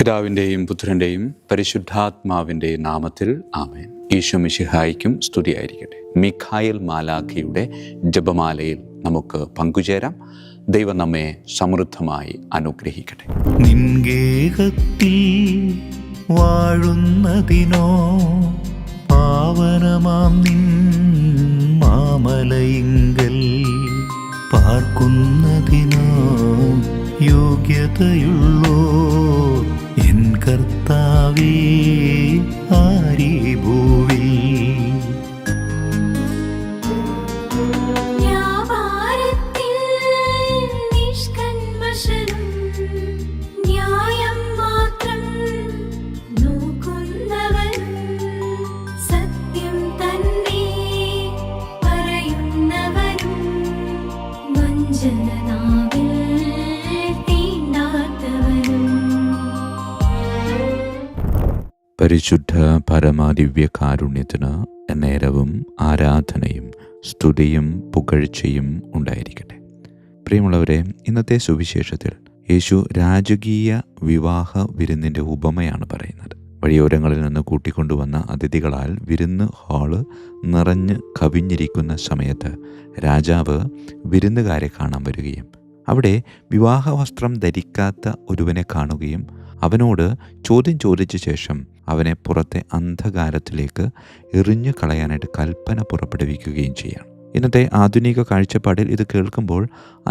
പിതാവിൻ്റെയും പുത്രൻ്റെയും പരിശുദ്ധാത്മാവിൻ്റെയും നാമത്തിൽ ആമേൻ. ഈശോ മിശിഹായ്ക്കും സ്തുതിയായിരിക്കട്ടെ. മിഖായേൽ മാലാഖയുടെ ജപമാലയിൽ നമുക്ക് പങ്കുചേരാം. ദൈവം നമ്മെ സമൃദ്ധമായി അനുഗ്രഹിക്കട്ടെ. നിൻഗേഹത്തിൽ വാഴുന്നതിനോ പാവനമാം നിൻ മാമലയിങ്കൽ പാർക്കുന്നതിനോ യോഗ്യതയുള്ളോ എൻ കർത്താവേ ആരീ ഭൂവിൽ. പരിശുദ്ധ പരമദിവ്യകാരുണ്യത്തിന് എന്നേരവും ആരാധനയും സ്തുതിയും പുകഴ്ചയും ഉണ്ടായിരിക്കട്ടെ. പ്രിയമുള്ളവരെ, ഇന്നത്തെ സുവിശേഷത്തിൽ യേശു രാജകീയ വിവാഹ വിരുന്നിൻ്റെ ഉപമയാണ് പറയുന്നത്. വഴിയോരങ്ങളിൽ നിന്ന് കൂട്ടിക്കൊണ്ടുവന്ന അതിഥികളാൽ വിരുന്ന് ഹാള് നിറഞ്ഞ് കവിഞ്ഞിരിക്കുന്ന സമയത്ത് രാജാവ് വിരുന്നുകാരെ കാണാൻ വരികയും അവിടെ വിവാഹ വസ്ത്രം ധരിക്കാത്ത ഒരുവനെ കാണുകയും അവനോട് ചോദ്യം ചോദിച്ച ശേഷം അവനെ പുറത്തെ അന്ധകാരത്തിലേക്ക് എറിഞ്ഞു കളയാനായിട്ട് കൽപ്പന പുറപ്പെടുവിക്കുകയും ചെയ്യാം. ഇന്നത്തെ ആധുനിക കാഴ്ചപ്പാടിൽ ഇത് കേൾക്കുമ്പോൾ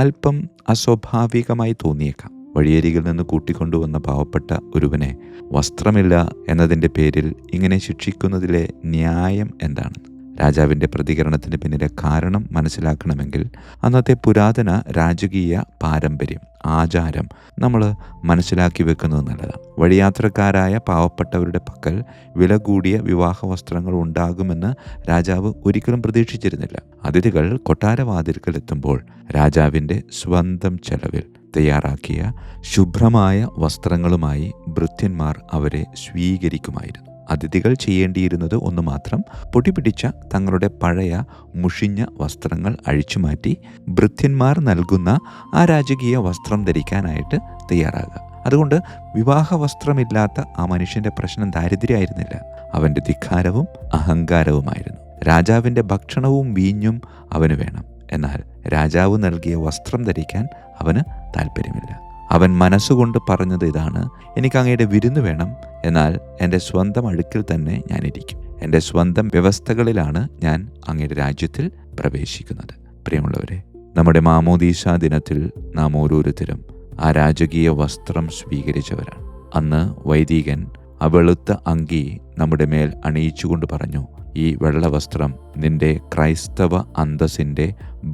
അല്പം അസ്വാഭാവികമായി തോന്നിയേക്കാം. വഴിയരികിൽ നിന്ന് കൂട്ടിക്കൊണ്ടുവന്ന പാവപ്പെട്ട ഒരുവനെ വസ്ത്രമില്ല എന്നതിൻ്റെ പേരിൽ ഇങ്ങനെ ശിക്ഷിക്കുന്നതിലെ ന്യായം എന്താണ്? രാജാവിൻ്റെ പ്രതികരണത്തിന് പിന്നിലെ കാരണം മനസ്സിലാക്കണമെങ്കിൽ അന്നത്തെ പുരാതന രാജകീയ പാരമ്പര്യം, ആചാരം നമ്മൾ മനസ്സിലാക്കി വെക്കുന്നത് നല്ലതാണ്. വഴിയാത്രക്കാരായ പാവപ്പെട്ടവരുടെ പക്കൽ വില കൂടിയ വിവാഹ വസ്ത്രങ്ങൾ ഉണ്ടാകുമെന്ന് രാജാവ് ഒരിക്കലും പ്രതീക്ഷിച്ചിരുന്നില്ല. അതിഥികൾ കൊട്ടാരവാതിൽക്കൽ എത്തുമ്പോൾ രാജാവിൻ്റെ സ്വന്തം ചെലവിൽ തയ്യാറാക്കിയ ശുഭ്രമായ വസ്ത്രങ്ങളുമായി ഭൃത്യന്മാർ അവരെ സ്വീകരിക്കുമായിരുന്നു. അതിഥികൾ ചെയ്യേണ്ടിയിരുന്നത് ഒന്ന് മാത്രം: പൊടി പിടിച്ച തങ്ങളുടെ പഴയ മുഷിഞ്ഞ വസ്ത്രങ്ങൾ അഴിച്ചുമാറ്റി ഭൃത്യന്മാർ നൽകുന്ന ആ രാജകീയ വസ്ത്രം ധരിക്കാനായിട്ട് തയ്യാറാകുക. അതുകൊണ്ട് വിവാഹ വസ്ത്രമില്ലാത്ത ആ മനുഷ്യൻ്റെ പ്രശ്നം ദാരിദ്ര്യമായിരുന്നില്ല, അവൻ്റെ ധിക്കാരവും അഹങ്കാരവുമായിരുന്നു. രാജാവിൻ്റെ ഭക്ഷണവും വീഞ്ഞും അവന് വേണം, എന്നാൽ രാജാവ് നൽകിയ വസ്ത്രം ധരിക്കാൻ അവന് താല്പര്യമില്ല. അവൻ മനസ്സുകൊണ്ട് പറഞ്ഞത് ഇതാണ്: എനിക്ക് അങ്ങയുടെ വിരുന്ന് വേണം, എന്നാൽ എൻ്റെ സ്വന്തം അടുക്കിൽ തന്നെ ഞാനിരിക്കും. എൻ്റെ സ്വന്തം വ്യവസ്ഥകളിലാണ് ഞാൻ അങ്ങയുടെ രാജ്യത്തിൽ പ്രവേശിക്കുന്നത്. പ്രിയമുള്ളവരെ, നമ്മുടെ മാമോദീസ ദിനത്തിൽ നാം ഓരോരുത്തരും ആ രാജകീയ വസ്ത്രം സ്വീകരിച്ചവരാണ്. അന്ന് വൈദികൻ ആ വെളുത്ത അങ്കി നമ്മുടെ മേൽ അണിയിച്ചുകൊണ്ട് പറഞ്ഞു: ഈ വെള്ളവസ്ത്രം നിന്റെ ക്രൈസ്തവ അന്തസ്സിൻ്റെ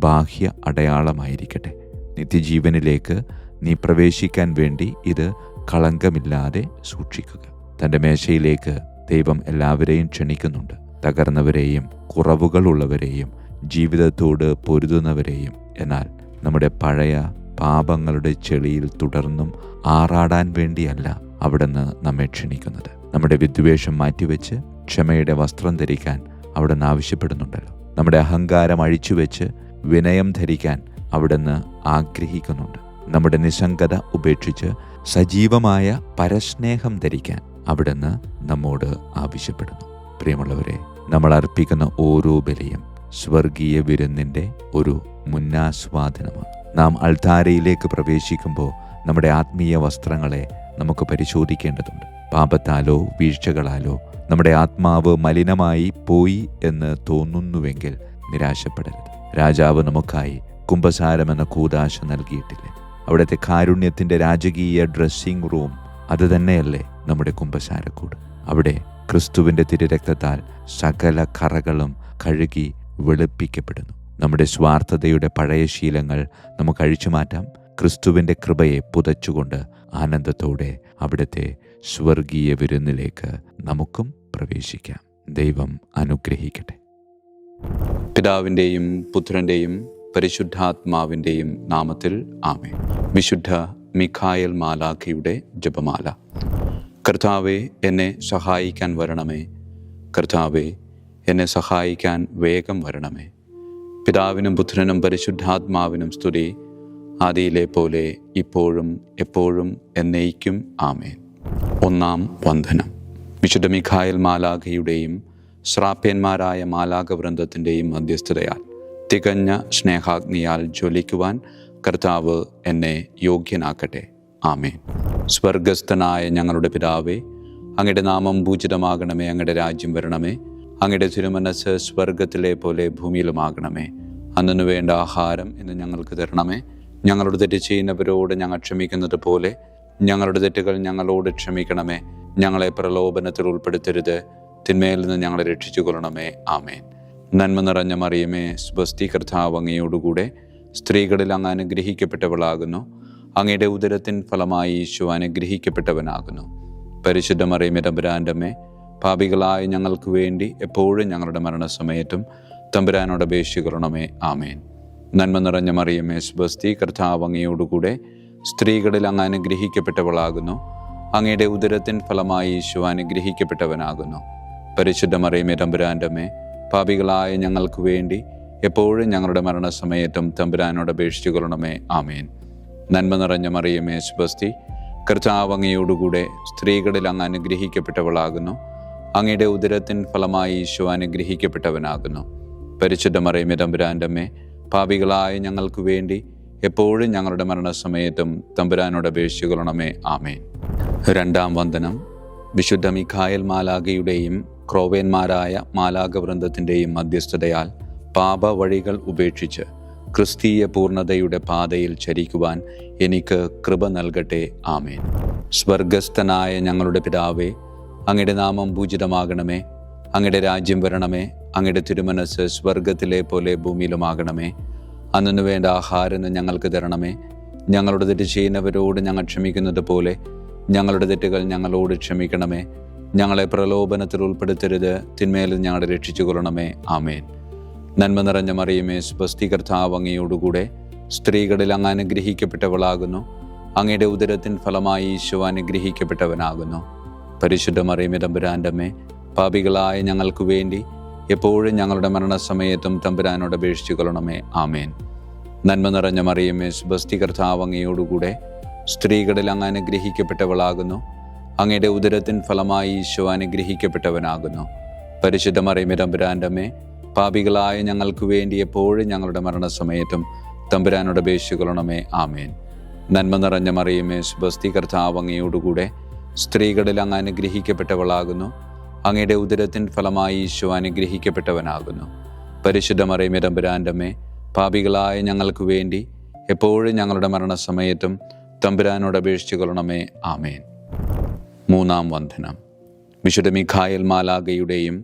ബാഹ്യ അടയാളമായിരിക്കട്ടെ. നിത്യജീവനിലേക്ക് നീ പ്രവേശിക്കാൻ വേണ്ടി ഇത് കളങ്കമില്ലാതെ സൂക്ഷിക്കുക. തൻ്റെ മേശയിലേക്ക് ദൈവം എല്ലാവരെയും ക്ഷണിക്കുന്നുണ്ട്. തകർന്നവരെയും കുറവുകളുള്ളവരെയും ജീവിതത്തോട് പൊരുതുന്നവരെയും. എന്നാൽ നമ്മുടെ പഴയ പാപങ്ങളുടെ ചെളിയിൽ തുടർന്നും ആറാടാൻ വേണ്ടിയല്ല അവിടുന്ന് നമ്മെ ക്ഷണിക്കുന്നത്. നമ്മുടെ വിദ്വേഷം മാറ്റിവെച്ച് ക്ഷമയുടെ വസ്ത്രം ധരിക്കാൻ അവിടുന്ന് ആവശ്യപ്പെടുന്നുണ്ടല്ലോ. നമ്മുടെ അഹങ്കാരം അഴിച്ചുവെച്ച് വിനയം ധരിക്കാൻ അവിടുന്ന് ആഗ്രഹിക്കുന്നുണ്ട്. നമ്മുടെ നിസ്സംഗത ഉപേക്ഷിച്ച് സജീവമായ പരസ്നേഹം ധരിക്കാൻ അവിടുന്ന് നമ്മോട് ആവശ്യപ്പെടുന്നു. പ്രിയമുള്ളവരെ, നമ്മൾ അർപ്പിക്കുന്ന ഓരോ ബലിയും സ്വർഗീയ വിരുന്നിൻ്റെ ഒരു മുന്നാസ്വാദനമാണ്. നാം അൾത്താരയിലേക്ക് പ്രവേശിക്കുമ്പോൾ നമ്മുടെ ആത്മീയ വസ്ത്രങ്ങളെ നമുക്ക് പരിശോധിക്കേണ്ടതുണ്ട്. പാപത്താലോ വീഴ്ചകളാലോ നമ്മുടെ ആത്മാവ് മലിനമായി പോയി എന്ന് തോന്നുന്നുവെങ്കിൽ നിരാശപ്പെടരുത്. രാജാവ് നമുക്കായി കുംഭസാരമെന്ന കൂദാശ നൽകിയിട്ടില്ലേ? അവിടുത്തെ കാരുണ്യത്തിൻ്റെ രാജകീയ ഡ്രസ്സിംഗ് റൂം അത് തന്നെയല്ലേ നമ്മുടെ കുംഭസാരക്കൂട്? അവിടെ ക്രിസ്തുവിൻ്റെ തിരുരക്തത്താൽ സകല കറകളും കഴുകി വെളുപ്പിക്കപ്പെടുന്നു. നമ്മുടെ സ്വാർത്ഥതയുടെ പഴയ ശീലങ്ങൾ നമുക്ക് അഴിച്ചു മാറ്റാം. ക്രിസ്തുവിൻ്റെ കൃപയെ പുതച്ചുകൊണ്ട് ആനന്ദത്തോടെ അവിടുത്തെ സ്വർഗീയ വിരുന്നിലേക്ക് നമുക്കും പ്രവേശിക്കാം. ദൈവം അനുഗ്രഹിക്കട്ടെ. പിതാവിൻ്റെയും പുത്രൻ്റെയും പരിശുദ്ധാത്മാവിൻ്റെയും നാമത്തിൽ ആമേൻ. വിശുദ്ധ മിഖായേൽ മാലാഖയുടെ ജപമാല. കർത്താവേ, എന്നെ സഹായിക്കാൻ വരണമേ. കർത്താവേ, എന്നെ സഹായിക്കാൻ വേഗം വരണമേ. പിതാവിനും പുത്രനും പരിശുദ്ധാത്മാവിനും സ്തുതി, ആദിയിലെ പോലെ ഇപ്പോഴും എപ്പോഴും എന്നേക്കും ആമേൻ. ഒന്നാം വന്ദനം. വിശുദ്ധ മിഖായേൽ മാലാഖയുടെയും ശ്രാപ്യന്മാരായ മാലാഖവൃന്ദത്തിൻ്റെയും മധ്യസ്ഥതയാൽ തികഞ്ഞ സ്നേഹാഗ്നിയാൽ ജ്വലിക്കുവാൻ കർത്താവ് എന്നെ യോഗ്യനാക്കട്ടെ. ആമേൻ. സ്വർഗസ്ഥനായ ഞങ്ങളുടെ പിതാവേ, അങ്ങയുടെ നാമം പൂജിതമാകണമേ. അങ്ങയുടെ രാജ്യം വരണമേ. അങ്ങയുടെ തിരുമനസ്സ് സ്വർഗത്തിലെ പോലെ ഭൂമിയിലുമാകണമേ. അന്നു വേണ്ട ആഹാരം ഇന്ന് ഞങ്ങൾക്ക് തരണമേ. ഞങ്ങളുടെ തെറ്റ് ചെയ്യുന്നവരോട് ഞങ്ങൾ ക്ഷമിക്കുന്നത് പോലെ ഞങ്ങളുടെ തെറ്റുകൾ ഞങ്ങളോട് ക്ഷമിക്കണമേ. ഞങ്ങളെ പ്രലോഭനത്തിൽ ഉൾപ്പെടുത്തരുത്, തിന്മയിൽ നിന്ന് ഞങ്ങളെ രക്ഷിച്ചു കൊള്ളണമേ. ആമേൻ. നന്മ നിറഞ്ഞ മറിയമേ, സ്വസ്തി, കർത്താവ് അങ്ങയോടുകൂടെ സ്ത്രീകളിൽ അങ്ങ് അനുഗ്രഹിക്കപ്പെട്ടവളാകുന്നു. അങ്ങയുടെ ഉദരത്തിൻ ഫലമായി ഈശോ അനുഗ്രഹിക്കപ്പെട്ടവനാകുന്നു. പരിശുദ്ധ മറിയമേ, തമ്പുരാൻ്റെ അമ്മേ, പാപികളായ ഞങ്ങൾക്ക് വേണ്ടി എപ്പോഴും ഞങ്ങളുടെ മരണസമയത്തും തമ്പുരാനോട് അപേക്ഷിക്കണമേ. ആമേൻ. നന്മ നിറഞ്ഞ മറിയമേ, സ്വസ്തി, കർത്താവ് അങ്ങയോടുകൂടെ സ്ത്രീകളിൽ അങ്ങ് അനുഗ്രഹിക്കപ്പെട്ടവളാകുന്നു. അങ്ങയുടെ ഉദരത്തിൻ ഫലമായി ഈശോ അനുഗ്രഹിക്കപ്പെട്ടവനാകുന്നു. പരിശുദ്ധ മറിയമേ, തമ്പുരാൻ്റെ അമ്മേ, പാപികളായ ഞങ്ങൾക്ക് വേണ്ടി എപ്പോഴും ഞങ്ങളുടെ മരണസമയത്തും തമ്പുരാനോട് അപേക്ഷിച്ചുകൊള്ളണമേ. ആമേൻ. നന്മ നിറഞ്ഞ മറിയമേ, സ്വസ്തി, കർത്താവ് അങ്ങയോടുകൂടെ സ്ത്രീകളിൽ അങ്ങ് അനുഗ്രഹിക്കപ്പെട്ടവളാകുന്നു. അങ്ങയുടെ ഉദരത്തിൻ ഫലമായി ഈശോ അനുഗ്രഹിക്കപ്പെട്ടവനാകുന്നു. പരിശുദ്ധ മറിയമേ, തമ്പുരാൻ്റെ അമ്മേ, പാപികളായ ഞങ്ങൾക്ക് വേണ്ടി എപ്പോഴും ഞങ്ങളുടെ മരണസമയത്തും തമ്പുരാനോട് അപേക്ഷിച്ചുകൊള്ളണമേ. ആമേൻ. രണ്ടാം വന്ദനം. വിശുദ്ധ മിഖായേൽ മാലാഖയുടെയും ക്രോവേന്മാരായ മാലാഖവൃന്ദത്തിൻ്റെയും മധ്യസ്ഥതയാൽ പാപവഴികൾ ഉപേക്ഷിച്ച് ക്രിസ്തീയ പൂർണ്ണതയുടെ പാതയിൽ ചരിക്കുവാൻ എനിക്ക് കൃപ നൽകട്ടെ. ആമേൻ. സ്വർഗസ്ഥനായ ഞങ്ങളുടെ പിതാവേ, അങ്ങയുടെ നാമം പൂജിതമാകണമേ. അങ്ങയുടെ രാജ്യം വരണമേ. അങ്ങയുടെ തിരുമനസ്സ് സ്വർഗത്തിലെ പോലെ ഭൂമിയിലുമാകണമേ. അന്നു വേണ്ട ആഹാരം ഞങ്ങൾക്ക് തരണമേ. ഞങ്ങളുടെ തെറ്റ് ചെയ്യുന്നവരോട് ഞങ്ങൾ ക്ഷമിക്കുന്നത് പോലെ ഞങ്ങളുടെ തെറ്റുകൾ ഞങ്ങളോട് ക്ഷമിക്കണമേ. ഞങ്ങളെ പ്രലോഭനത്തിൽ ഉൾപ്പെടുത്തരുത്, തിന്മയിൽ ഞങ്ങളെ രക്ഷിച്ചു കൊള്ളണമേ. ആമേൻ. നന്മ നിറഞ്ഞ മറിയമേ, സ്വസ്തി, കർത്താവ് അങ്ങയോടുകൂടെ സ്ത്രീകളിൽ അങ്ങ് അനുഗ്രഹിക്കപ്പെട്ടവളാകുന്നു. അങ്ങയുടെ ഉദരത്തിൻ ഫലമായി ഈശോ അനുഗ്രഹിക്കപ്പെട്ടവനാകുന്നു. പരിശുദ്ധ മറിയമേ, തമ്പുരാൻ്റെ അമ്മേ, പാപികളായ ഞങ്ങൾക്ക് വേണ്ടി എപ്പോഴും ഞങ്ങളുടെ മരണസമയത്തും തമ്പുരാനോട് അപേക്ഷിച്ചു കൊള്ളണമേ. ആമേൻ. നന്മ നിറഞ്ഞ മറിയമേ, സ്വസ്തി, കർത്താവ് അങ്ങയോടുകൂടെ സ്ത്രീകളിൽ അങ്ങ് അനുഗ്രഹിക്കപ്പെട്ടവളാകുന്നു. അങ്ങയുടെ ഉദരത്തിൻ ഫലമായി ഈശോ അനുഗ്രഹിക്കപ്പെട്ടവനാകുന്നു. പരിശുദ്ധ മറിയമേ, തമ്പുരാൻ്റെ അമ്മേ, പാപികളായ ഞങ്ങൾക്ക് വേണ്ടി എപ്പോഴും ഞങ്ങളുടെ മരണസമയത്തും തമ്പുരാനോട് അപേക്ഷിച്ചു കൊള്ളണമേ. ആമേൻ. നന്മ നിറഞ്ഞ മറിയമേ, സ്വസ്തി, കർത്താവ് അങ്ങയോടുകൂടെ സ്ത്രീകളിൽ അങ്ങ് അനുഗ്രഹിക്കപ്പെട്ടവളാകുന്നു. അങ്ങയുടെ ഉദരത്തിൻ ഫലമായി ഈശോ അനുഗ്രഹിക്കപ്പെട്ടവനാകുന്നു. പരിശുദ്ധ മറിയമേ, തമ്പുരാൻ്റെ അമ്മേ, പാപികളായ ഞങ്ങൾക്ക് വേണ്ടി എപ്പോഴും ഞങ്ങളുടെ മരണസമയത്തും തമ്പുരാനോട് അപേക്ഷിച്ചു കൊള്ളണമേ. ആമേൻ. മൂന്നാം വന്ദനം. വിശുദ്ധ മിഖായേൽ മാലാഖയുടെയും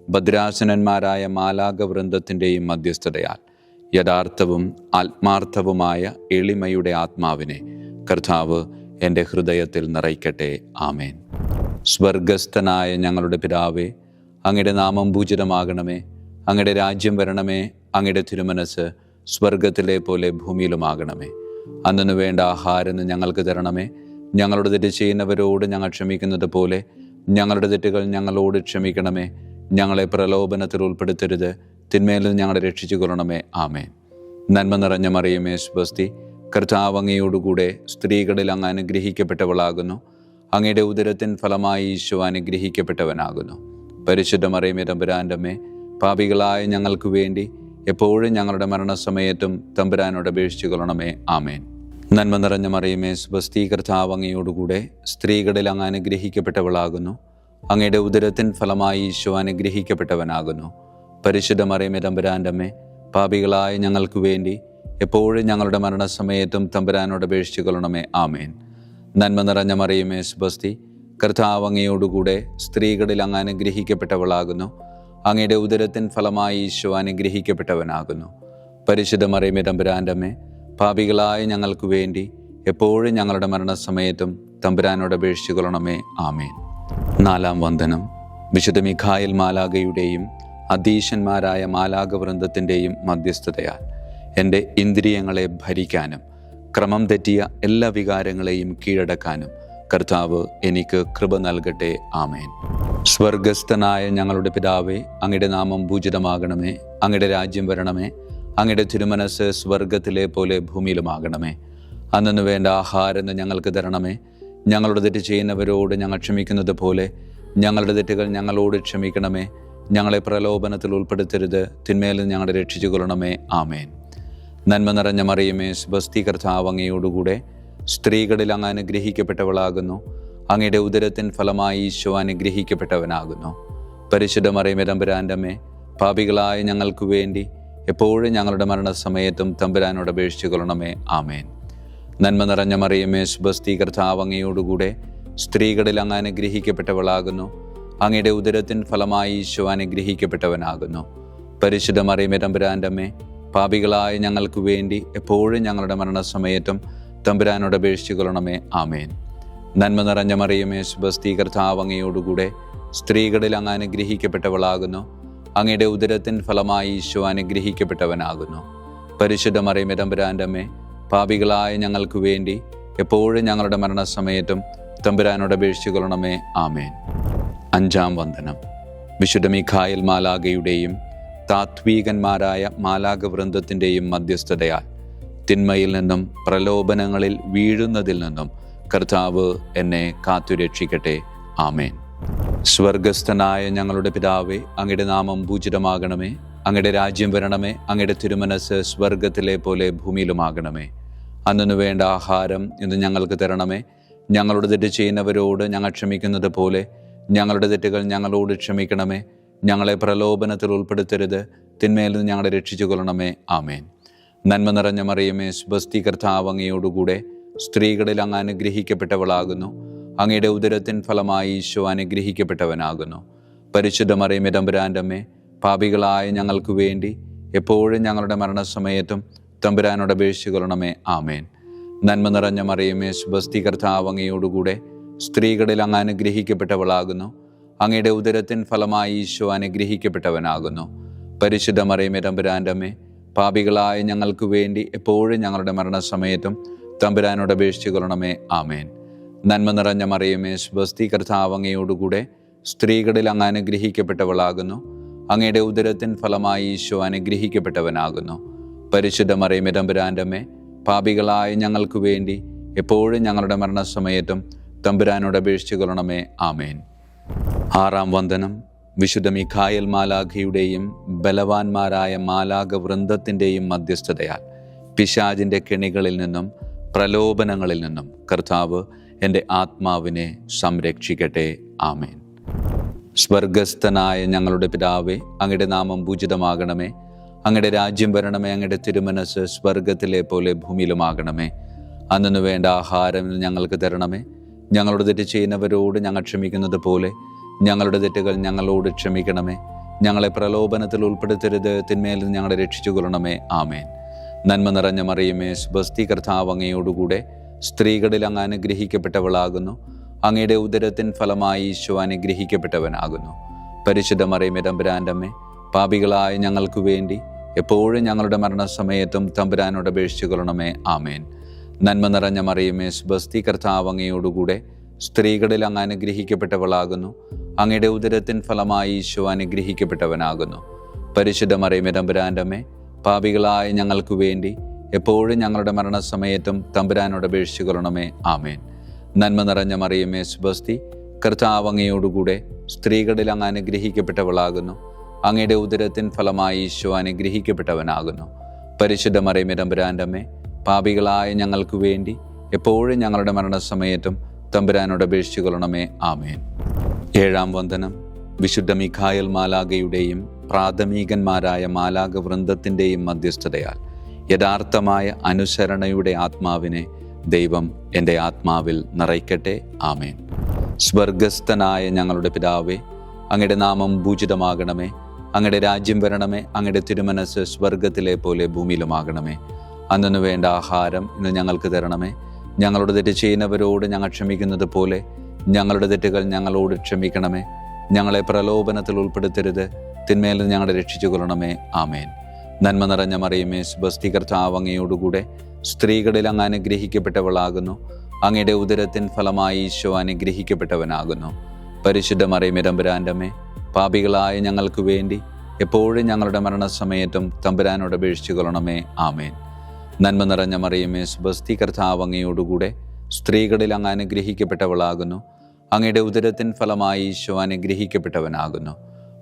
ഭദ്രാസനന്മാരായ മാലാഖവൃന്ദത്തിൻ്റെയും മധ്യസ്ഥതയാൽ യഥാർത്ഥവും ആത്മാർത്ഥവുമായ എളിമയുടെ ആത്മാവിനെ കർത്താവ് എൻ്റെ ഹൃദയത്തിൽ നിറയ്ക്കട്ടെ. ആമേൻ. സ്വർഗസ്ഥനായ ഞങ്ങളുടെ പിതാവേ, അങ്ങയുടെ നാമം പൂജിതമാകണമേ. അങ്ങയുടെ രാജ്യം വരണമേ. അങ്ങയുടെ തിരുമനസ്സ് സ്വർഗത്തിലെ പോലെ ഭൂമിയിലുമാകണമേ. അന്നു വേണ്ട ആഹാരം ഞങ്ങൾക്ക് തരണമേ. ഞങ്ങളുടെ തെറ്റ് ചെയ്യുന്നവരോട് ഞങ്ങൾ ക്ഷമിക്കുന്നത് പോലെ ഞങ്ങളുടെ തെറ്റുകൾ ഞങ്ങളോട് ക്ഷമിക്കണമേ. ഞങ്ങളെ പ്രലോഭനത്തിൽ ഉൾപ്പെടുത്തരുത്, തിന്മയിൽ ഞങ്ങളെ രക്ഷിച്ചു കൊള്ളണമേ. ആമേൻ. നന്മ നിറഞ്ഞ മറിയമേ, സ്വസ്തി, കർത്താവ് അങ്ങയോടുകൂടെ സ്ത്രീകളിൽ അങ്ങ് അനുഗ്രഹിക്കപ്പെട്ടവളാകുന്നു. അങ്ങയുടെ ഉദരത്തിൻ ഫലമായി ഈശോ അനുഗ്രഹിക്കപ്പെട്ടവനാകുന്നു. പരിശുദ്ധ മറിയമേ, തമ്പുരാൻ്റെ അമ്മേ, പാപികളായ ഞങ്ങൾക്ക് വേണ്ടി എപ്പോഴും ഞങ്ങളുടെ മരണസമയത്തും തമ്പുരാനോട് അപേക്ഷിച്ചു കൊള്ളണമേ. ആമേൻ. നന്മ നിറഞ്ഞ മറിയമേ, സ്വസ്തി, കർത്താവ് അങ്ങയോടുകൂടെ സ്ത്രീകളിൽ അങ്ങ് അനുഗ്രഹിക്കപ്പെട്ടവളാകുന്നു. അങ്ങയുടെ ഉദരത്തിൻ ഫലമായി ഈശോ അനുഗ്രഹിക്കപ്പെട്ടവനാകുന്നു. പരിശുദ്ധ മറിയമേ, തമ്പുരാൻ്റെ അമ്മേ, പാപികളായ ഞങ്ങൾക്ക് വേണ്ടി എപ്പോഴും ഞങ്ങളുടെ മരണസമയത്തും തമ്പുരാനോട് അപേക്ഷിച്ചു കൊള്ളണമേ. ആമേൻ. നന്മ നിറഞ്ഞ മറിയമേ, സ്വസ്തി, കർത്താവ് അങ്ങയോടുകൂടെ സ്ത്രീകളിൽ അങ്ങ് അനുഗ്രഹിക്കപ്പെട്ടവളാകുന്നു. അങ്ങയുടെ ഉദരത്തിൻ ഫലമായി ഈശോ അനുഗ്രഹിക്കപ്പെട്ടവനാകുന്നു. പരിശുദ്ധ മറിയമേ, തമ്പുരാൻ്റെ അമ്മേ, പാപികളായ ഞങ്ങൾക്ക് വേണ്ടി എപ്പോഴും ഞങ്ങളുടെ മരണസമയത്തും തമ്പുരാനോട് അപേക്ഷിച്ചു കൊള്ളണമേ. ആമേൻ. നാലാം വന്ദനം. വിശുദ്ധ മിഖായേൽ മാലാഖയുടെയും അധീശന്മാരായ മാലാഖവൃന്ദത്തിൻ്റെയും മധ്യസ്ഥതയാൽ എൻ്റെ ഇന്ദ്രിയങ്ങളെ ഭരിക്കാനും ക്രമം തെറ്റിയ എല്ലാ വികാരങ്ങളെയും കീഴടക്കാനും കർത്താവ് എനിക്ക് കൃപ നൽകട്ടെ. ആമേൻ. സ്വർഗസ്ഥനായ ഞങ്ങളുടെ പിതാവേ, അങ്ങയുടെ നാമം പൂജിതമാകണമേ. അങ്ങയുടെ രാജ്യം വരണമേ. അങ്ങയുടെ തിരുമനസ്സ് സ്വർഗത്തിലെ പോലെ ഭൂമിയിലുമാകണമേ. അന്നു വേണ്ട ആഹാരം ഞങ്ങൾക്ക് തരണമേ. ഞങ്ങളുടെ തെറ്റ് ചെയ്യുന്നവരോട് ഞങ്ങൾ ക്ഷമിക്കുന്നത് പോലെ ഞങ്ങളുടെ തെറ്റുകൾ ഞങ്ങളോട് ക്ഷമിക്കണമേ. ഞങ്ങളെ പ്രലോഭനത്തിൽ ഉൾപ്പെടുത്തരുത്, തിന്മയിൽ ഞങ്ങളെ രക്ഷിച്ചു കൊള്ളണമേ. ആമേൻ. നന്മ നിറഞ്ഞ മറിയമേ, സ്വസ്തി, കർത്താവ് അങ്ങയോടുകൂടെ സ്ത്രീകളിൽ അങ്ങ് അനുഗ്രഹിക്കപ്പെട്ടവളാകുന്നു. അങ്ങയുടെ ഉദരത്തിൻ ഫലമായി ഈശോ അനുഗ്രഹിക്കപ്പെട്ടവനാകുന്നു. പരിശുദ്ധ മറിയമേ, തമ്പുരാൻ്റെ അമ്മേ, പാപികളായ ഞങ്ങൾക്ക് വേണ്ടി എപ്പോഴും ഞങ്ങളുടെ മരണസമയത്തും തമ്പുരാനോട് അപേക്ഷിച്ചു കൊള്ളണമേ. ആമേൻ. നന്മ നിറഞ്ഞ മറിയമേ, സ്വസ്തി, കർത്താവ് അങ്ങയോടുകൂടെ സ്ത്രീകളിൽ അങ്ങ് അനുഗ്രഹിക്കപ്പെട്ടവളാകുന്നു. അങ്ങയുടെ ഉദരത്തിൻ ഫലമായി ഈശോ അനുഗ്രഹിക്കപ്പെട്ടവനാകുന്നു. പരിശുദ്ധ മറിയമേ, തമ്പുരാൻ്റെ അമ്മേ, പാപികളായ ഞങ്ങൾക്ക് വേണ്ടി എപ്പോഴും ഞങ്ങളുടെ മരണസമയത്തും തമ്പുരാനോട് അപേക്ഷിച്ചു കൊള്ളണമേ. ആമേൻ. നന്മ നിറഞ്ഞ മറിയമേ, സ്വസ്തി, കർത്താവ് അങ്ങയോടുകൂടെ സ്ത്രീകളിൽ അങ്ങ് അനുഗ്രഹിക്കപ്പെട്ടവളാകുന്നു. അങ്ങയുടെ ഉദരത്തിൻ ഫലമായി ഈശോ അനുഗ്രഹിക്കപ്പെട്ടവനാകുന്നു. പരിശുദ്ധ മറിയമേ, തമ്പുരാൻ്റെ അമ്മേ, പാപികളായ ഞങ്ങൾക്ക് വേണ്ടി എപ്പോഴും ഞങ്ങളുടെ മരണസമയത്തും തമ്പുരാനോട് അപേക്ഷിച്ചു കൊള്ളണമേ. ആമേൻ. അഞ്ചാം വന്ദനം. വിശുദ്ധ മിഖായേൽ മാലാഖയുടെയും താത്വീകന്മാരായ മാലാഖവൃന്ദത്തിൻ്റെയും മധ്യസ്ഥതയാൽ തിന്മയിൽ നിന്നും പ്രലോഭനങ്ങളിൽ വീഴുന്നതിൽ നിന്നും കർത്താവ് എന്നെ കാത്തുരക്ഷിക്കട്ടെ. ആമേൻ. സ്വർഗസ്ഥനായ ഞങ്ങളുടെ പിതാവേ, അങ്ങയുടെ നാമം പൂജിതമാകണമേ. അങ്ങയുടെ രാജ്യം വരണമേ. അങ്ങയുടെ തിരുമനസ് സ്വർഗത്തിലെ പോലെ ഭൂമിയിലുമാകണമേ. അന്നു വേണ്ട ആഹാരം ഇന്ന് ഞങ്ങൾക്ക് തരണമേ. ഞങ്ങളുടെ തെറ്റ് ചെയ്യുന്നവരോട് ഞങ്ങൾ ക്ഷമിക്കുന്നത് പോലെ ഞങ്ങളുടെ തെറ്റുകൾ ഞങ്ങളോട് ക്ഷമിക്കണമേ. ഞങ്ങളെ പ്രലോഭനത്തിൽ ഉൾപ്പെടുത്തരുത്, തിന്മയിൽ നിന്ന് ഞങ്ങളെ രക്ഷിച്ചു കൊള്ളണമേ. ആമേൻ. നന്മ നിറഞ്ഞ മറിയമേ, സ്വസ്തി, കർത്താവ് അങ്ങയോടുകൂടെ സ്ത്രീകളിൽ അങ്ങ് അനുഗ്രഹിക്കപ്പെട്ടവളാകുന്നു. അങ്ങയുടെ ഉദരത്തിൻ ഫലമായി ഈശോ അനുഗ്രഹിക്കപ്പെട്ടവനാകുന്നു. പരിശുദ്ധ മറിയമേ, തമ്പുരാൻ്റെ അമ്മേ, പാപികളായ ഞങ്ങൾക്ക് വേണ്ടി എപ്പോഴും ഞങ്ങളുടെ മരണസമയത്തും തമ്പുരാനോട് അപേക്ഷിച്ചു കൊള്ളണമേ. ആമേൻ. നന്മ നിറഞ്ഞ മറിയമേ, സ്വസ്തി, കർത്താവ് അങ്ങയോടുകൂടെ സ്ത്രീകളിൽ അങ്ങ് അനുഗ്രഹിക്കപ്പെട്ടവളാകുന്നു. അങ്ങയുടെ ഉദരത്തിൻ ഫലമായി ഈശോ അനുഗ്രഹിക്കപ്പെട്ടവനാകുന്നു. പരിശുദ്ധ മറിയമേ, തമ്പുരാൻ്റെ അമ്മേ, പാപികളായ ഞങ്ങൾക്ക് വേണ്ടി എപ്പോഴും ഞങ്ങളുടെ മരണസമയത്തും തമ്പുരാനോട് അപേക്ഷിച്ചു കൊള്ളണമേ. ആമേൻ. നന്മ നിറഞ്ഞ മറിയമേ, സ്വസ്തി, കർത്താവ് അങ്ങയോടുകൂടെ സ്ത്രീകളിൽ അങ്ങ് അനുഗ്രഹിക്കപ്പെട്ടവളാകുന്നു. അങ്ങയുടെ ഉദരത്തിൻ ഫലമായി ഈശോ അനുഗ്രഹിക്കപ്പെട്ടവനാകുന്നു. പരിശുദ്ധ മറിയമേ, തമ്പുരാൻ്റെ അമ്മേ, പാപികളായ ഞങ്ങൾക്ക് വേണ്ടി എപ്പോഴും ഞങ്ങളുടെ മരണസമയത്തും തമ്പുരാനോട് അപേക്ഷിച്ചു കൊള്ളണമേ. ആമേൻ. ആറാം വന്ദനം. വിശുദ്ധ മിഖായേൽ മാലാഖയുടെയും ബലവാന്മാരായ മാലാഖവൃന്ദത്തിൻ്റെയും മധ്യസ്ഥതയാൽ പിശാചിൻ്റെ കെണികളിൽ നിന്നും പ്രലോഭനങ്ങളിൽ നിന്നും കർത്താവ് എൻ്റെ ആത്മാവിനെ സംരക്ഷിക്കട്ടെ. ആമേൻ. സ്വർഗസ്ഥനായ ഞങ്ങളുടെ പിതാവേ, അങ്ങയുടെ നാമം പൂജിതമാകണമേ. അങ്ങയുടെ രാജ്യം വരണമേ. അങ്ങയുടെ തിരുമനസ് സ്വർഗത്തിലെ പോലെ ഭൂമിയിലുമാകണമേ. അന്നു വേണ്ട ആഹാരം ഞങ്ങൾക്ക് തരണമേ. ഞങ്ങളുടെ തെറ്റ് ചെയ്യുന്നവരോട് ഞങ്ങൾ ക്ഷമിക്കുന്നത് പോലെ ഞങ്ങളുടെ തെറ്റുകൾ ഞങ്ങളോട് ക്ഷമിക്കണമേ. ഞങ്ങളെ പ്രലോഭനത്തിൽ ഉൾപ്പെടുത്തരുത്, തിന്മയിൽ നിന്ന് ഞങ്ങളെ രക്ഷിച്ചു കൊള്ളണമേ. ആമേൻ. നന്മ നിറഞ്ഞ മറിയമേ, സ്വസ്തി, കർത്താവ് അങ്ങയോടുകൂടെ സ്ത്രീകളിൽ അങ്ങ് അനുഗ്രഹിക്കപ്പെട്ടവളാകുന്നു. അങ്ങയുടെ ഉദരത്തിൻ ഫലമായി ഈശോ അനുഗ്രഹിക്കപ്പെട്ടവനാകുന്നു. പരിശുദ്ധ മറിയമേ, തമ്പുരാൻ്റെ അമ്മേ, പാപികളായ ഞങ്ങൾക്ക് വേണ്ടി എപ്പോഴും ഞങ്ങളുടെ മരണസമയത്തും തമ്പുരാനോട് അപേക്ഷിച്ചു കൊള്ളണമേ. ആമേൻ. നന്മ നിറഞ്ഞ മറിയമേ, സ്വസ്തി, കർത്താവ് അങ്ങയോടുകൂടെ സ്ത്രീകളിൽ അങ്ങ് അനുഗ്രഹിക്കപ്പെട്ടവളാകുന്നു. അങ്ങയുടെ ഉദരത്തിൻ ഫലമായി ഈശോ അനുഗ്രഹിക്കപ്പെട്ടവനാകുന്നു. പരിശുദ്ധ മറിയമേ, തമ്പുരാൻ്റെ അമ്മേ, പാപികളായ ഞങ്ങൾക്ക് വേണ്ടി എപ്പോഴും ഞങ്ങളുടെ മരണസമയത്തും തമ്പുരാനോട് അപേക്ഷിച്ചു കൊള്ളണമേ. ആമേൻ. നന്മ നിറഞ്ഞ മറിയമേ, സ്വസ്തി, കർത്താവ് അങ്ങയോടുകൂടെ സ്ത്രീകളിൽ അങ്ങ് അനുഗ്രഹിക്കപ്പെട്ടവളാകുന്നു. അങ്ങയുടെ ഉദരത്തിൻ ഫലമായി ഈശോ അനുഗ്രഹിക്കപ്പെട്ടവനാകുന്നു. പരിശുദ്ധ മറിയമേ, തമ്പുരാൻ്റെ അമ്മേ, പാപികളായ ഞങ്ങൾക്ക് വേണ്ടി എപ്പോഴും ഞങ്ങളുടെ മരണസമയത്തും തമ്പുരാനോട് അപേക്ഷിച്ചു കൊള്ളണമേ. ആമേൻ. ഏഴാം വന്ദനം. വിശുദ്ധ മിഖായേൽ മാലാഖയുടെയും പ്രാഥമികന്മാരായ മാലാഖവൃന്ദത്തിൻ്റെയും മധ്യസ്ഥതയാൽ യഥാർത്ഥമായ അനുസരണയുടെ ആത്മാവിനെ ദൈവം എൻ്റെ ആത്മാവിൽ നിറയ്ക്കട്ടെ. ആമേൻ. സ്വർഗസ്ഥനായ ഞങ്ങളുടെ പിതാവേ, അങ്ങയുടെ നാമം പൂജിതമാകണമേ. അങ്ങയുടെ രാജ്യം വരണമേ. അങ്ങയുടെ തിരുമനസ് സ്വർഗത്തിലെ പോലെ ഭൂമിയിലുമാകണമേ. അന്നു വേണ്ട ആഹാരം ഇന്ന് ഞങ്ങൾക്ക് തരണമേ. ഞങ്ങളുടെ തെറ്റ് ചെയ്യുന്നവരോട് ഞങ്ങൾ ക്ഷമിക്കുന്നത് പോലെ ഞങ്ങളുടെ തെറ്റുകൾ ഞങ്ങളോട് ക്ഷമിക്കണമേ. ഞങ്ങളെ പ്രലോഭനത്തിൽ ഉൾപ്പെടുത്തരുത്, തിന്മയിൽ നിന്ന് ഞങ്ങളെ രക്ഷിച്ചു കൊള്ളണമേ. ആമേൻ. നന്മ നിറഞ്ഞ മറിയമേ, സ്വസ്തി, കർത്താവ് അങ്ങയോടുകൂടെ സ്ത്രീകളിൽ അങ്ങ് അനുഗ്രഹിക്കപ്പെട്ടവളാകുന്നു. അങ്ങയുടെ ഉദരത്തിൻ ഫലമായി ഈശോ അനുഗ്രഹിക്കപ്പെട്ടവനാകുന്നു. പരിശുദ്ധ മറിയമേ, തമ്പുരാൻ്റെ അമ്മേ, പാപികളായ ഞങ്ങൾക്ക് വേണ്ടി എപ്പോഴും ഞങ്ങളുടെ മരണസമയത്തും തമ്പുരാനോട് അപേക്ഷിച്ചു കൊള്ളണമേ. ആമേൻ. നന്മ നിറഞ്ഞ മറിയമേ, സ്വസ്തി, കർത്താവ് അങ്ങയോടുകൂടെ സ്ത്രീകളിൽ അങ്ങ് അനുഗ്രഹിക്കപ്പെട്ടവളാകുന്നു. അങ്ങയുടെ ഉദരത്തിൻ ഫലമായി ഈശോ അനുഗ്രഹിക്കപ്പെട്ടവനാകുന്നു.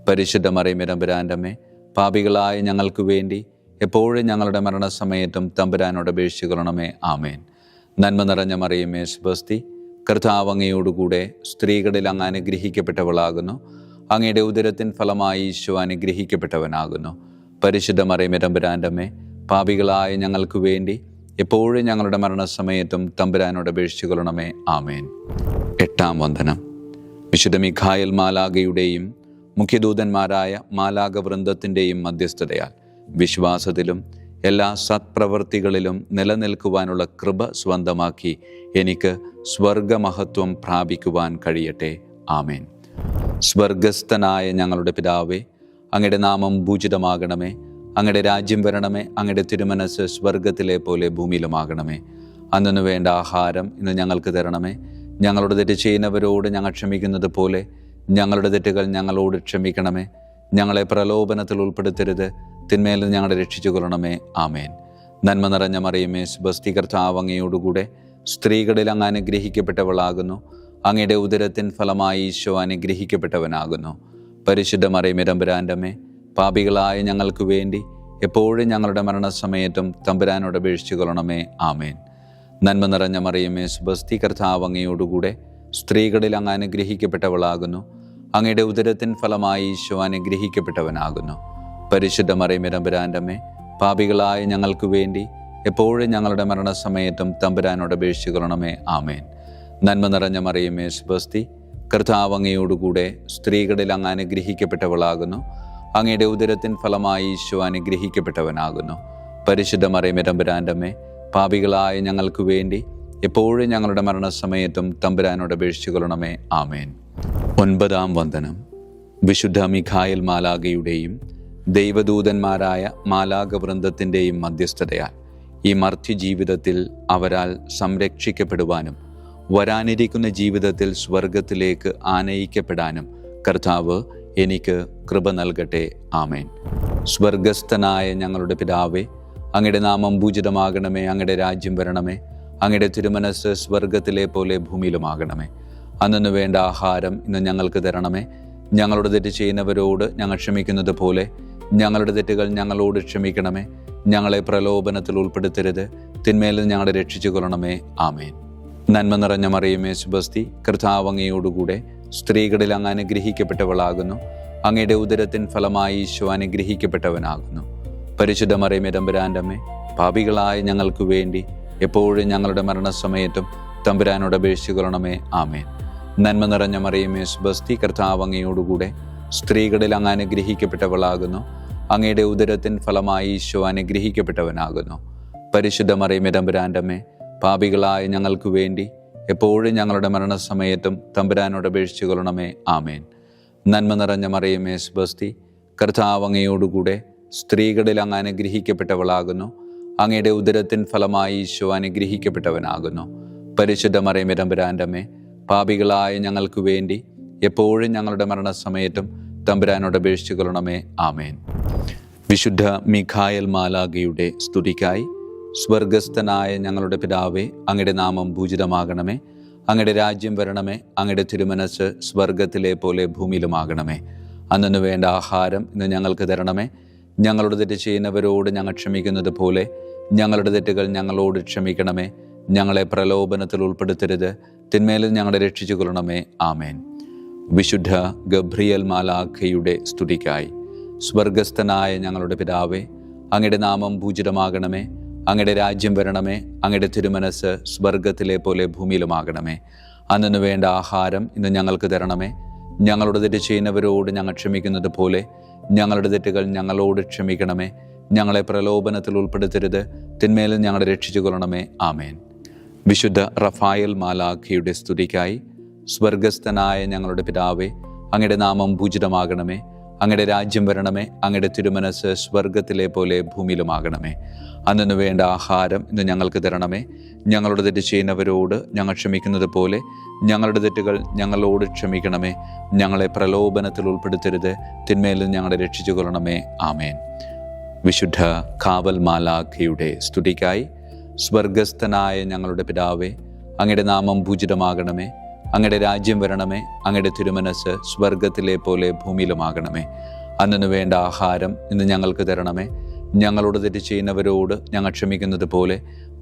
പരിശുദ്ധ മറിയമേ തമ്പുരാൻ്റെ അമ്മേ, പാപികളായ ഞങ്ങൾക്ക് വേണ്ടി എപ്പോഴും ഞങ്ങളുടെ മരണസമയത്തും തമ്പുരാനോട് അപേക്ഷിക്കണമേ. ആമേൻ. നന്മ നിറഞ്ഞ മറിയമേ സ്വസ്തി, കർത്താവ് അങ്ങയോടുകൂടെ സ്ത്രീകളിൽ അങ്ങ് അനുഗ്രഹിക്കപ്പെട്ടവളാകുന്നു. അങ്ങയുടെ ഉദരത്തിൻ ഫലമായി ഈശോ അനുഗ്രഹിക്കപ്പെട്ടവനാകുന്നു. പരിശുദ്ധ മറിയമേ തമ്പുരാൻ്റെ അമ്മേ, പാപികളായ ഞങ്ങൾക്ക് വേണ്ടി എപ്പോഴും ഞങ്ങളുടെ മരണസമയത്തും തമ്പുരാനോട് അപേക്ഷിക്കണമേ. ആമേൻ. എട്ടാം വന്ദനം. വിശുദ്ധ മിഖായേൽ മാലാഖയുടെയും മുഖ്യദൂതന്മാരായ മാലാഖ വൃന്ദത്തിൻ്റെയും മധ്യസ്ഥതയാൽ വിശ്വാസത്തിലും എല്ലാ സത്പ്രവൃത്തികളിലും നിലനിൽക്കുവാനുള്ള കൃപ സ്വന്തമാക്കി എനിക്ക് സ്വർഗമഹത്വം പ്രാപിക്കുവാൻ കഴിയട്ടെ. ആമേൻ. സ്വർഗസ്ഥനായ ഞങ്ങളുടെ പിതാവേ, അങ്ങയുടെ നാമം പൂജിതമാകണമേ. അങ്ങയുടെ രാജ്യം വരണമേ. അങ്ങയുടെ തിരുമനസ് സ്വർഗത്തിലെ പോലെ ഭൂമിയിലുമാകണമേ. അന്നു വേണ്ട ആഹാരം ഇന്ന് ഞങ്ങൾക്ക് തരണമേ. ഞങ്ങളോട് തെറ്റ് ചെയ്യുന്നവരോട് ഞങ്ങൾ ക്ഷമിക്കുന്നത് പോലെ ഞങ്ങളുടെ തെറ്റുകൾ ഞങ്ങളോട് ക്ഷമിക്കണമേ. ഞങ്ങളെ പ്രലോഭനത്തിൽ ഉൾപ്പെടുത്തരുത്, തിന്മയിൽ നിന്ന് ഞങ്ങളെ രക്ഷിച്ചു കൊള്ളണമേ. ആമേൻ. നന്മ നിറഞ്ഞ മറിയമേ സ്വസ്തി, കർത്താവ് അങ്ങയോടുകൂടെ സ്ത്രീകളിൽ അങ്ങ് അനുഗ്രഹിക്കപ്പെട്ടവളാകുന്നു. അങ്ങയുടെ ഉദരത്തിൻ ഫലമായി ഈശോ അനുഗ്രഹിക്കപ്പെട്ടവനാകുന്നു. പരിശുദ്ധ മറിയമേ തമ്പുരാൻ്റെ അമ്മേ, പാപികളായ ഞങ്ങൾക്ക് വേണ്ടി എപ്പോഴും ഞങ്ങളുടെ മരണസമയത്തും തമ്പുരാനോട് അപേക്ഷിച്ചു കൊള്ളണമേ. ആമേൻ. നന്മ നിറഞ്ഞ മറിയമേ സ്വസ്തി, കർത്താവ് അങ്ങയോടുകൂടെ സ്ത്രീകളിൽ അങ്ങ് അനുഗ്രഹിക്കപ്പെട്ടവളാകുന്നു. അങ്ങയുടെ ഉദരത്തിൻ ഫലമായി ഈശോ അനുഗ്രഹിക്കപ്പെട്ടവനാകുന്നു. പരിശുദ്ധ മറിയമേ തമ്പുരാൻ്റെ അമ്മേ, പാപികളായ ഞങ്ങൾക്ക് വേണ്ടി എപ്പോഴും ഞങ്ങളുടെ മരണസമയത്തും തമ്പുരാനോട് അപേക്ഷിച്ചു കൊള്ളണമേ. ആമേൻ. നന്മ നിറഞ്ഞ മറിയമേ സ്വസ്തി, കർത്താവ് അങ്ങയോടുകൂടെ സ്ത്രീകളിൽ അങ്ങ് അനുഗ്രഹിക്കപ്പെട്ടവളാകുന്നു. അങ്ങയുടെ ഉദരത്തിൻ ഫലമായി ഈശോ അനുഗ്രഹിക്കപ്പെട്ടവനാകുന്നു. പരിശുദ്ധ മറിയമേ തമ്പുരാൻ്റെ അമ്മേ, പാപികളായ ഞങ്ങൾക്ക് വേണ്ടി എപ്പോഴും ഞങ്ങളുടെ മരണസമയത്തും തമ്പുരാനോട് അപേക്ഷിച്ചു കൊള്ളണമേ. ആമേൻ. ഒൻപതാം വന്ദനം. വിശുദ്ധ മിഖായേൽ മാലാഖയുടെയും ദൈവദൂതന്മാരായ മാലാഖ വൃന്ദത്തിൻ്റെയും മധ്യസ്ഥതയാൽ ഈ മർത്യ ജീവിതത്തിൽ അവരാൽ സംരക്ഷിക്കപ്പെടുവാനും വരാനിരിക്കുന്ന ജീവിതത്തിൽ സ്വർഗത്തിലേക്ക് ആനയിക്കപ്പെടാനും കർത്താവ് എനിക്ക് കൃപ നൽകട്ടെ. ആമേൻ. സ്വർഗസ്ഥനായ ഞങ്ങളുടെ പിതാവേ, അങ്ങയുടെ നാമം പൂജിതമാകണമേ. അങ്ങയുടെ രാജ്യം വരണമേ. അങ്ങയുടെ തിരുമനസ് സ്വർഗത്തിലെ പോലെ ഭൂമിയിലുമാകണമേ. അന്നു വേണ്ട ആഹാരം ഇന്ന് ഞങ്ങൾക്ക് തരണമേ. ഞങ്ങളോട് തെറ്റ് ചെയ്യുന്നവരോട് ഞങ്ങൾ ക്ഷമിക്കുന്നത് പോലെ ഞങ്ങളുടെ തെറ്റുകൾ ഞങ്ങളോട് ക്ഷമിക്കണമേ. ഞങ്ങളെ പ്രലോഭനത്തിൽ ഉൾപ്പെടുത്തരുത്, തിന്മയിൽ നിന്ന് ഞങ്ങളെ രക്ഷിച്ചു കൊള്ളണമേ. ആമേൻ. നന്മ നിറഞ്ഞ മറിയമേ സ്വസ്തി, കർത്താവ് അങ്ങയോടുകൂടെ സ്ത്രീകളിൽ അങ്ങ് അനുഗ്രഹിക്കപ്പെട്ടവളാകുന്നു. അങ്ങയുടെ ഉദരത്തിൻ ഫലമായി ഈശോ അനുഗ്രഹിക്കപ്പെട്ടവനാകുന്നു. പരിശുദ്ധ മറിയമേ തമ്പുരാൻ്റെ അമ്മേ, പാപികളായ ഞങ്ങൾക്ക് വേണ്ടി എപ്പോഴും ഞങ്ങളുടെ മരണസമയത്തും തമ്പുരാനോട് അപേക്ഷിച്ചു കൊള്ളണമേ. ആമേൻ. നന്മ നിറഞ്ഞ മറിയമേ സ്വസ്തി, കർത്താവ് അങ്ങയോടുകൂടെ സ്ത്രീകളിൽ അങ്ങ് അനുഗ്രഹിക്കപ്പെട്ടവളാകുന്നു. അങ്ങയുടെ ഉദരത്തിൻ ഫലമായി ഈശോ അനുഗ്രഹിക്കപ്പെട്ടവനാകുന്നു. പരിശുദ്ധ മറിയമേ തമ്പുരാൻ്റെ അമ്മേ, പാപികളായ ഞങ്ങൾക്ക് വേണ്ടി എപ്പോഴും ഞങ്ങളുടെ മരണസമയത്തും തമ്പുരാനോട് അപേക്ഷിച്ചു കൊള്ളണമേ. ആമേൻ. നന്മ നിറഞ്ഞ മറിയമേ സ്വസ്തി, കർത്താവ് അങ്ങയോടുകൂടെ സ്ത്രീകളിൽ അങ്ങ് അനുഗ്രഹിക്കപ്പെട്ടവളാകുന്നു. അങ്ങയുടെ ഉദരത്തിൻ ഫലമായി ഈശോ അനുഗ്രഹിക്കപ്പെട്ടവനാകുന്നു. പരിശുദ്ധ മറിയമേ തമ്പുരാൻ്റെ അമ്മേ, പാപികളായ ഞങ്ങൾക്ക് വേണ്ടി എപ്പോഴും ഞങ്ങളുടെ മരണസമയത്തും തമ്പുരാനോട് അപേക്ഷിച്ചു കൊള്ളണമേ. ആമേൻ. വിശുദ്ധ മിഖായേൽ മാലാഖയുടെ സ്തുതിക്കായി സ്വർഗസ്ഥനായ ഞങ്ങളുടെ പിതാവേ, അങ്ങയുടെ നാമം പൂജിതമാകണമേ. അങ്ങയുടെ രാജ്യം വരണമേ. അങ്ങയുടെ തിരുമനസ് സ്വർഗത്തിലെ പോലെ ഭൂമിയിലുമാകണമേ. അന്നു വേണ്ട ആഹാരം ഇന്ന് ഞങ്ങൾക്ക് തരണമേ. ഞങ്ങളോട് തെറ്റ് ചെയ്യുന്നവരോട് ഞങ്ങൾ ക്ഷമിക്കുന്നത് പോലെ ഞങ്ങളുടെ തെറ്റുകൾ ഞങ്ങളോട് ക്ഷമിക്കണമേ. ഞങ്ങളെ പ്രലോഭനത്തിൽ ഉൾപ്പെടുത്തരുത്, തിന്മയിൽ ഞങ്ങളെ രക്ഷിച്ചു കൊള്ളണമേ. ആമേൻ. വിശുദ്ധ ഗബ്രിയേൽ മാലാഖയുടെ സ്തുതിക്കായി സ്വർഗസ്ഥനായ ഞങ്ങളുടെ പിതാവേ, അങ്ങയുടെ നാമം പൂജിതമാകണമേ. അങ്ങയുടെ രാജ്യം വരണമേ. അങ്ങയുടെ തിരുമനസ് സ്വർഗത്തിലെ പോലെ ഭൂമിയിലുമാകണമേ. അന്നു വേണ്ട ആഹാരം ഇന്ന് ഞങ്ങൾക്ക് തരണമേ. ഞങ്ങളോട് തെറ്റ് ചെയ്യുന്നവരോട് ഞങ്ങൾ ക്ഷമിക്കുന്നത് പോലെ ഞങ്ങളുടെ തെറ്റുകൾ ഞങ്ങളോട് ക്ഷമിക്കണമേ. ഞങ്ങളെ പ്രലോഭനത്തിൽ ഉൾപ്പെടുത്തരുത്, തിന്മയിൽ ഞങ്ങളെ രക്ഷിച്ചു കൊള്ളണമേ. ആമേൻ. വിശുദ്ധ റഫായേൽ മാലാഖയുടെ സ്തുതിക്കായി സ്വർഗസ്ഥനായ ഞങ്ങളുടെ പിതാവേ, അങ്ങയുടെ നാമം പൂജിതമാകണമേ. അങ്ങയുടെ രാജ്യം വരണമേ. അങ്ങയുടെ തിരുമനസ് സ്വർഗത്തിലെ പോലെ ഭൂമിയിലുമാകണമേ. അന്നു വേണ്ട ആഹാരം ഇന്ന് ഞങ്ങൾക്ക് തരണമേ. ഞങ്ങളോട് തെറ്റ് ചെയ്യുന്നവരോട് ഞങ്ങൾ ക്ഷമിക്കുന്നത് പോലെ ഞങ്ങളുടെ തെറ്റുകൾ ഞങ്ങളോട് ക്ഷമിക്കണമേ. ഞങ്ങളെ പ്രലോഭനത്തിൽ ഉൾപ്പെടുത്തരുത്, തിന്മയിൽ നിന്ന് ഞങ്ങളെ രക്ഷിച്ചു കൊള്ളണമേ. ആമേൻ. വിശുദ്ധ കാവൽ മാലാഖയുടെ സ്തുതിക്കായി സ്വർഗസ്ഥനായ ഞങ്ങളുടെ പിതാവേ, അങ്ങയുടെ നാമം പൂജിതമാകണമേ. അങ്ങയുടെ രാജ്യം വരണമേ. അങ്ങയുടെ തിരുമനസ് സ്വർഗത്തിലെ പോലെ ഭൂമിയിലുമാകണമേ. അന്നു വേണ്ട ആഹാരം ഇന്ന് ഞങ്ങൾക്ക് തരണമേ. ഞങ്ങളോട് തെറ്റ് ചെയ്യുന്നവരോട് ഞങ്ങൾ ക്ഷമിക്കുന്നത് പോലെ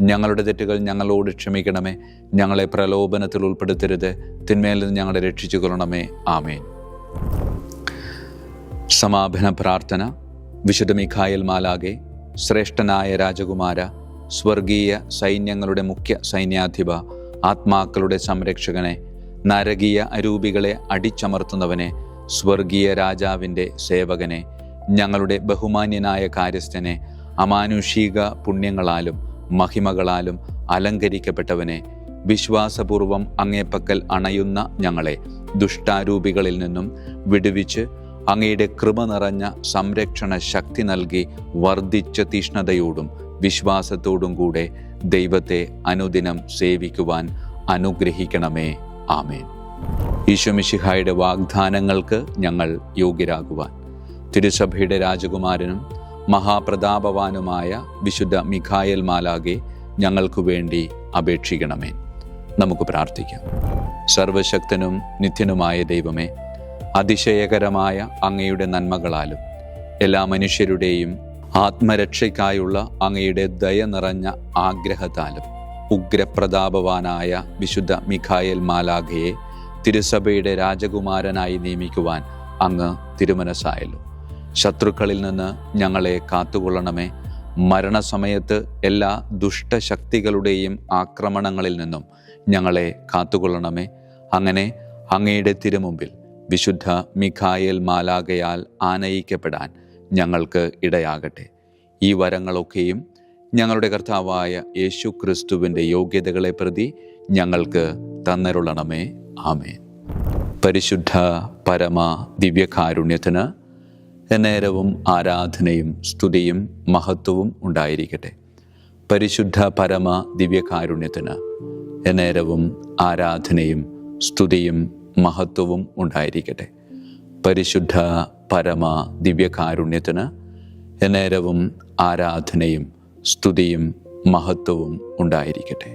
ഞങ്ങളുടെ തെറ്റുകൾ ഞങ്ങളോട് ക്ഷമിക്കണമേ. ഞങ്ങളെ പ്രലോഭനത്തിൽ ഉൾപ്പെടുത്തരുത്, തിന്മയിൽ നിന്ന് ഞങ്ങളെ രക്ഷിച്ചു കൊള്ളണമേ. ആമേൻ. സമാപന പ്രാർത്ഥന. വിശുദ്ധ മിഖായേൽ മാലാഖേ, ശ്രേഷ്ഠനായ രാജകുമാര, സ്വർഗീയ സൈന്യങ്ങളുടെ മുഖ്യ സൈന്യാധിപ, ആത്മാക്കളുടെ സംരക്ഷകനെ, നരകീയ അരൂപികളെ അടിച്ചമർത്തുന്നവനെ, സ്വർഗീയ രാജാവിൻ്റെ സേവകനെ, ഞങ്ങളുടെ ബഹുമാന്യനായ കാര്യസ്ഥനെ, അമാനുഷിക പുണ്യങ്ങളാലും മഹിമകളാലും അലങ്കരിക്കപ്പെട്ടവനെ, വിശ്വാസപൂർവം അങ്ങേപ്പക്കൽ അണയുന്ന ഞങ്ങളെ ദുഷ്ടാരൂപികളിൽ നിന്നും വിടുവിച്ച് അങ്ങയുടെ കൃപ നിറഞ്ഞ സംരക്ഷണ ശക്തി നൽകി വർദ്ധിച്ച തീഷ്ണതയോടും വിശ്വാസത്തോടും കൂടെ ദൈവത്തെ അനുദിനം സേവിക്കുവാൻ അനുഗ്രഹിക്കണമേ. ആമേൻ. ഈശോ മിശിഹായുടെ വാഗ്ദാനങ്ങൾക്ക് ഞങ്ങൾ യോഗ്യരാകുവാൻ തിരുസഭയുടെ രാജകുമാരനും മഹാപ്രതാപവാനുമായ വിശുദ്ധ മിഖായേൽ മാലാഖേ, ഞങ്ങൾക്കു വേണ്ടി അപേക്ഷിക്കണമേ. നമുക്ക് പ്രാർത്ഥിക്കാം. സർവശക്തനും നിത്യനുമായ ദൈവമേ, അതിശയകരമായ അങ്ങയുടെ നന്മകളാലും എല്ലാ മനുഷ്യരുടെയും ആത്മരക്ഷയ്ക്കായുള്ള അങ്ങയുടെ ദയ നിറഞ്ഞ ആഗ്രഹത്താലും ഉഗ്രപ്രതാപവാനായ വിശുദ്ധ മിഖായേൽ മാലാഖയെ തിരുസഭയുടെ രാജകുമാരനായി നിയമിക്കുവാൻ അങ്ങ് തിരുമനസ്സായല്ലോ. ശത്രുക്കളിൽ നിന്ന് ഞങ്ങളെ കാത്തുകൊള്ളണമേ. മരണസമയത്ത് എല്ലാ ദുഷ്ടശക്തികളുടെയും ആക്രമണങ്ങളിൽ നിന്നും ഞങ്ങളെ കാത്തുകൊള്ളണമേ. അങ്ങനെ അങ്ങയുടെ തിരുമുമ്പിൽ വിശുദ്ധ മിഖായേൽ മാലാഖയാൽ ആനയിക്കപ്പെടാൻ ഞങ്ങൾക്ക് ഇടയാകട്ടെ. ഈ വരങ്ങളൊക്കെയും ഞങ്ങളുടെ കർത്താവായ യേശു ക്രിസ്തുവിൻ്റെ യോഗ്യതകളെ പ്രതി ഞങ്ങൾക്ക് തന്നരുളണമേ. ആമേൻ. പരിശുദ്ധ പരമ ദിവ്യകാരുണ്യത്തിന് എന്നേരവും ആരാധനയും സ്തുതിയും മഹത്വവും ഉണ്ടായിരിക്കട്ടെ. പരിശുദ്ധ പരമ ദിവ്യകാരുണ്യത്തിന് എന്നേരവും ആരാധനയും സ്തുതിയും മഹത്വവും ഉണ്ടായിരിക്കട്ടെ. പരിശുദ്ധ പരമ ദിവ്യകാരുണ്യത്തിന് എന്നേരവും ആരാധനയും സ്തുതിയും മഹത്വവും ഉണ്ടായിരിക്കട്ടെ.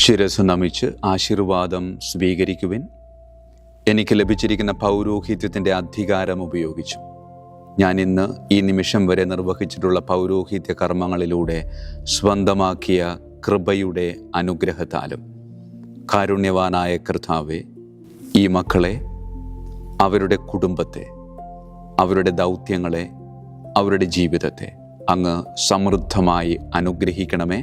ശിരസ് നമിച്ച് ആശീർവാദം സ്വീകരിക്കുവിൻ. എനിക്ക് ലഭിച്ചിരിക്കുന്ന പൗരോഹിത്യത്തിൻ്റെ അധികാരം ഉപയോഗിച്ചു ഞാൻ ഇന്ന് ഈ നിമിഷം വരെ നിർവഹിച്ചിട്ടുള്ള പൗരോഹിത്യ കർമ്മങ്ങളിലൂടെ സ്വന്തമാക്കിയ കൃപയുടെ അനുഗ്രഹത്താലും കാരുണ്യവാനായ കർത്താവേ, ഈ മക്കളെ, അവരുടെ കുടുംബത്തെ, അവരുടെ ദൗത്യങ്ങളെ, അവരുടെ ജീവിതത്തെ അങ്ങ് സമൃദ്ധമായി അനുഗ്രഹിക്കണമേ.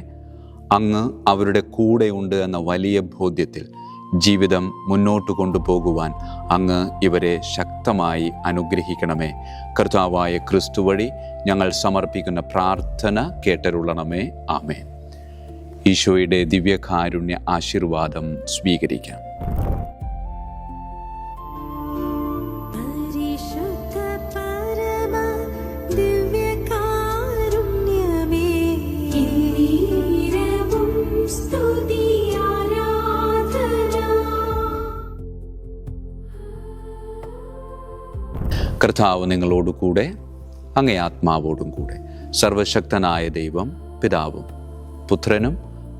അങ്ങ് അവരുടെ കൂടെയുണ്ട് എന്ന വലിയ ബോധ്യത്തിൽ ജീവിതം മുന്നോട്ട് കൊണ്ടുപോകുവാൻ അങ്ങ് ഇവരെ ശക്തമായി അനുഗ്രഹിക്കണമേ. കർത്താവായ ക്രിസ്തു വഴി ഞങ്ങൾ സമർപ്പിക്കുന്ന പ്രാർത്ഥന കേട്ടരുളണമേ. ആമേൻ. ഈശോയുടെ ദിവ്യകാരുണ്യ ആശീർവാദം സ്വീകരിക്കാം. കർത്താവ് നിങ്ങളോടുകൂടെ, അങ്ങേ ആത്മാവോടും കൂടെ. സർവശക്തനായ ദൈവം പിതാവും പുത്രനും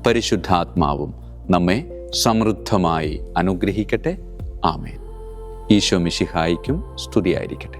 പരിശുദ്ധാത്മാവും നമ്മെ സമൃദ്ധമായി അനുഗ്രഹിക്കട്ടെ. ആമേൻ. ഈശോ മിശിഹായിക്കും സ്തുതിയായിരിക്കട്ടെ.